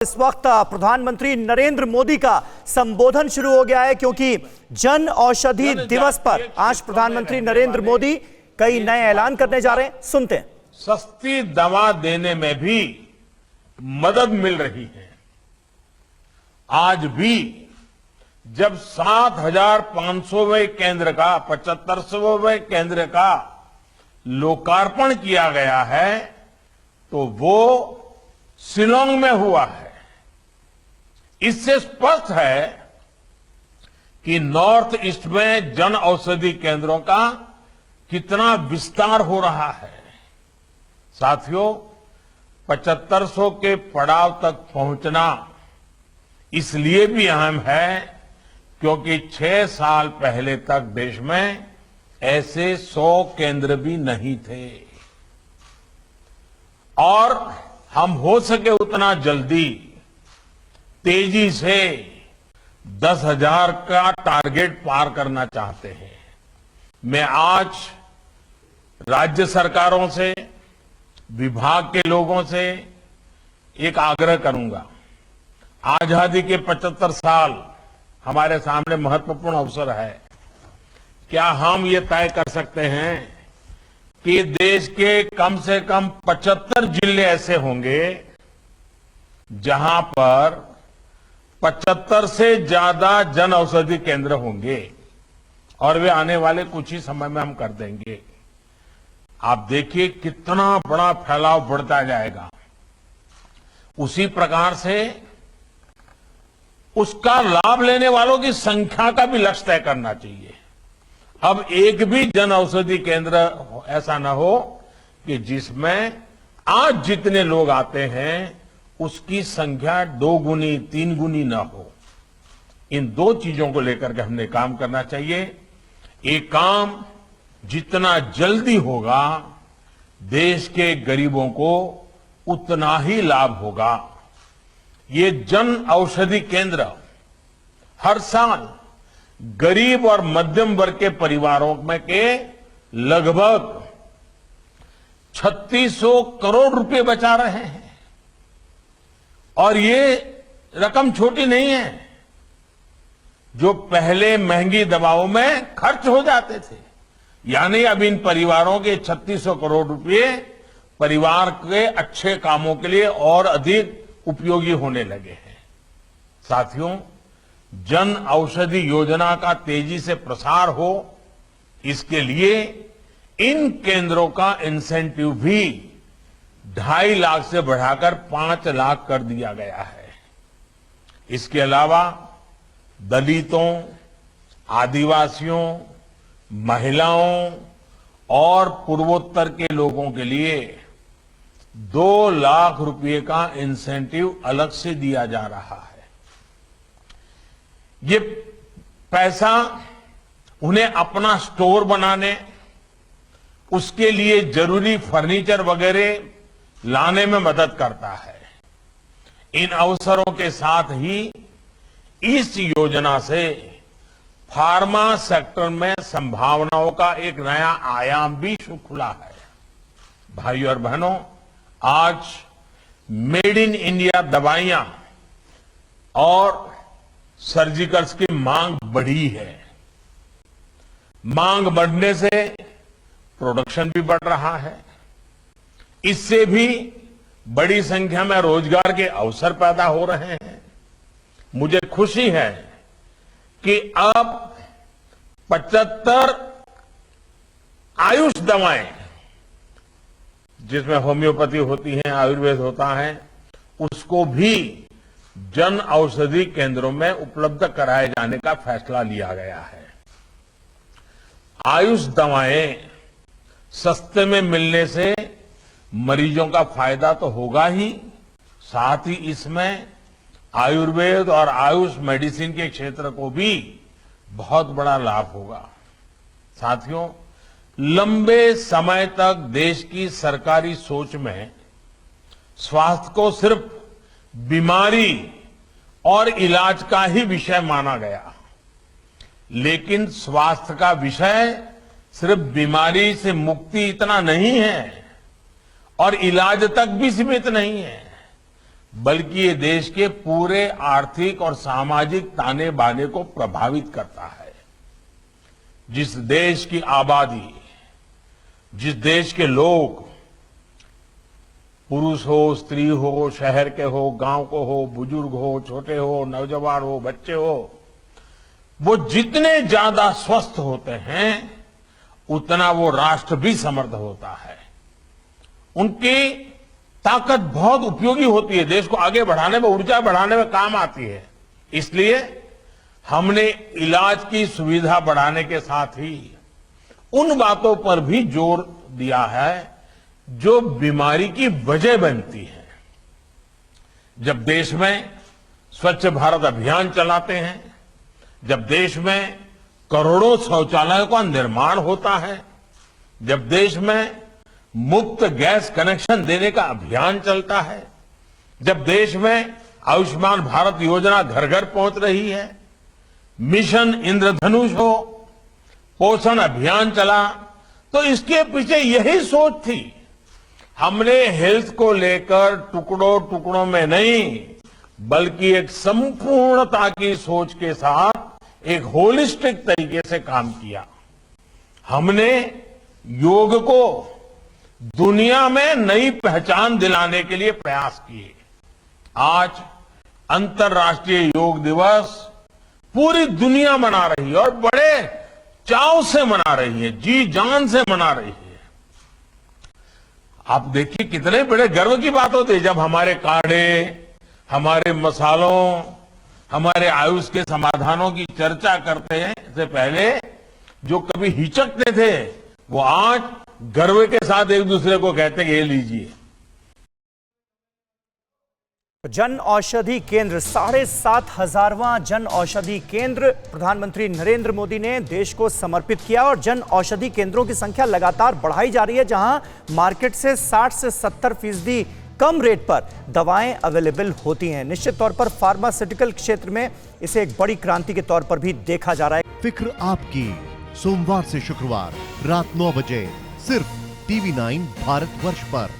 इस वक्त प्रधानमंत्री नरेंद्र मोदी का संबोधन शुरू हो गया है क्योंकि जन औषधि दिवस पर आज प्रधानमंत्री नरेंद्र मोदी कई नए ऐलान करने जा रहे हैं। सुनते हैं। सस्ती दवा देने में भी मदद मिल रही है। आज भी जब 7,500वें केंद्र का 75वें केंद्र का लोकार्पण किया गया है तो वो शिलांग में हुआ है। इससे स्पष्ट है कि नॉर्थ ईस्ट में जन औषधि केंद्रों का कितना विस्तार हो रहा है। साथियों, 7500 के पड़ाव तक पहुंचना इसलिए भी अहम है क्योंकि 6 साल पहले तक देश में ऐसे 100 केंद्र भी नहीं थे और हम हो सके उतना जल्दी तेजी से 10,000 का टारगेट पार करना चाहते हैं। मैं आज राज्य सरकारों से, विभाग के लोगों से एक आग्रह करूंगा। आजादी के 75 साल हमारे सामने महत्वपूर्ण अवसर है। क्या हम ये तय कर सकते हैं कि देश के कम से कम 75 जिले ऐसे होंगे जहां पर 75 से ज्यादा जन औषधि केंद्र होंगे और वे आने वाले कुछ ही समय में हम कर देंगे। आप देखिए कितना बड़ा फैलाव बढ़ता जाएगा। उसी प्रकार से उसका लाभ लेने वालों की संख्या का भी लक्ष्य तय करना चाहिए। अब एक भी जन औषधि केंद्र ऐसा न हो कि जिसमें आज जितने लोग आते हैं उसकी संख्या 2 गुनी 3 गुनी न हो। इन 2 चीजों को लेकर के हमने काम करना चाहिए। एक काम जितना जल्दी होगा देश के गरीबों को उतना ही लाभ होगा। ये जन औषधि केंद्र हर साल गरीब और मध्यम वर्ग के परिवारों में के लगभग 3600 करोड़ रुपए बचा रहे हैं और ये रकम छोटी नहीं है जो पहले महंगी दवाओं में खर्च हो जाते थे। यानी अब इन परिवारों के 3600 करोड़ रुपए परिवार के अच्छे कामों के लिए और अधिक उपयोगी होने लगे हैं। साथियों, जन औषधि योजना का तेजी से प्रसार हो इसके लिए इन केंद्रों का इंसेंटिव भी 2.5 लाख से बढ़ाकर 5 लाख कर दिया गया है। इसके अलावा दलितों, आदिवासियों, महिलाओं और पूर्वोत्तर के लोगों के लिए 2 लाख रुपए का इंसेंटिव अलग से दिया जा रहा है। ये पैसा उन्हें अपना स्टोर बनाने, उसके लिए जरूरी फर्नीचर वगैरह लाने में मदद करता है। इन अवसरों के साथ ही इस योजना से फार्मा सेक्टर में संभावनाओं का एक नया आयाम भी खुला है। भाइयों और बहनों, आज मेड इन इंडिया दवाइयां और सर्जिकल्स की मांग बढ़ी है। मांग बढ़ने से प्रोडक्शन भी बढ़ रहा है। इससे भी बड़ी संख्या में रोजगार के अवसर पैदा हो रहे हैं। मुझे खुशी है कि अब 75 आयुष दवाएं, जिसमें होम्योपैथी होती है, आयुर्वेद होता है, उसको भी जन औषधि केंद्रों में उपलब्ध कराए जाने का फैसला लिया गया है। आयुष दवाएं सस्ते में मिलने से मरीजों का फायदा तो होगा ही, साथ ही इसमें आयुर्वेद और आयुष मेडिसिन के क्षेत्र को भी बहुत बड़ा लाभ होगा। साथियों, लंबे समय तक देश की सरकारी सोच में स्वास्थ्य को सिर्फ बीमारी और इलाज का ही विषय माना गया, लेकिन स्वास्थ्य का विषय सिर्फ बीमारी से मुक्ति इतना नहीं है और इलाज तक भी सीमित नहीं है। बल्कि ये देश के पूरे आर्थिक और सामाजिक ताने बाने को प्रभावित करता है। जिस देश की आबादी, जिस देश के लोग, पुरुष हो, स्त्री हो, शहर के हो, गांव को हो, बुजुर्ग हो, छोटे हो, नौजवान हो, बच्चे हो, वो जितने ज्यादा स्वस्थ होते हैं उतना वो राष्ट्र भी समृद्ध होता है। उनकी ताकत बहुत उपयोगी होती है, देश को आगे बढ़ाने में, ऊर्जा बढ़ाने में काम आती है। इसलिए हमने इलाज की सुविधा बढ़ाने के साथ ही उन बातों पर भी जोर दिया है जो बीमारी की वजह बनती है। जब देश में स्वच्छ भारत अभियान चलाते हैं, जब देश में करोड़ों शौचालयों का निर्माण होता है, जब देश में मुफ्त गैस कनेक्शन देने का अभियान चलता है, जब देश में आयुष्मान भारत योजना घर घर पहुंच रही है, मिशन इंद्रधनुष हो, पोषण अभियान चला, तो इसके पीछे यही सोच थी। हमने हेल्थ को लेकर टुकड़ों टुकड़ों में नहीं, बल्कि एक संपूर्णता की सोच के साथ एक होलिस्टिक तरीके से काम किया। हमने योग को दुनिया में नई पहचान दिलाने के लिए प्रयास किए। आज अंतर्राष्ट्रीय योग दिवस पूरी दुनिया मना रही है और बड़े चाव से मना रही है, जी जान से मना रही है। आप देखिए कितने बड़े गर्व की बात होती है जब हमारे काढ़े, हमारे मसालों, हमारे आयुष के समाधानों की चर्चा करते हैं। इससे पहले जो कभी हिचकते थे वो आज गर्व के साथ एक दूसरे को कहते हैं ये लीजिए। जन औषधि केंद्र 7,500वां जन औषधि केंद्र प्रधानमंत्री नरेंद्र मोदी ने देश को समर्पित किया और जन औषधि केंद्रों की संख्या लगातार बढ़ाई जा रही है, जहां मार्केट से 60 से 70% कम रेट पर दवाएं अवेलेबल होती हैं। निश्चित तौर पर फार्मास्यूटिकल क्षेत्र में इसे एक बड़ी क्रांति के तौर पर भी देखा जा रहा है। फिक्र आपकी, सोमवार से शुक्रवार रात 9 बजे सिर्फ TV9 भारतवर्ष पर।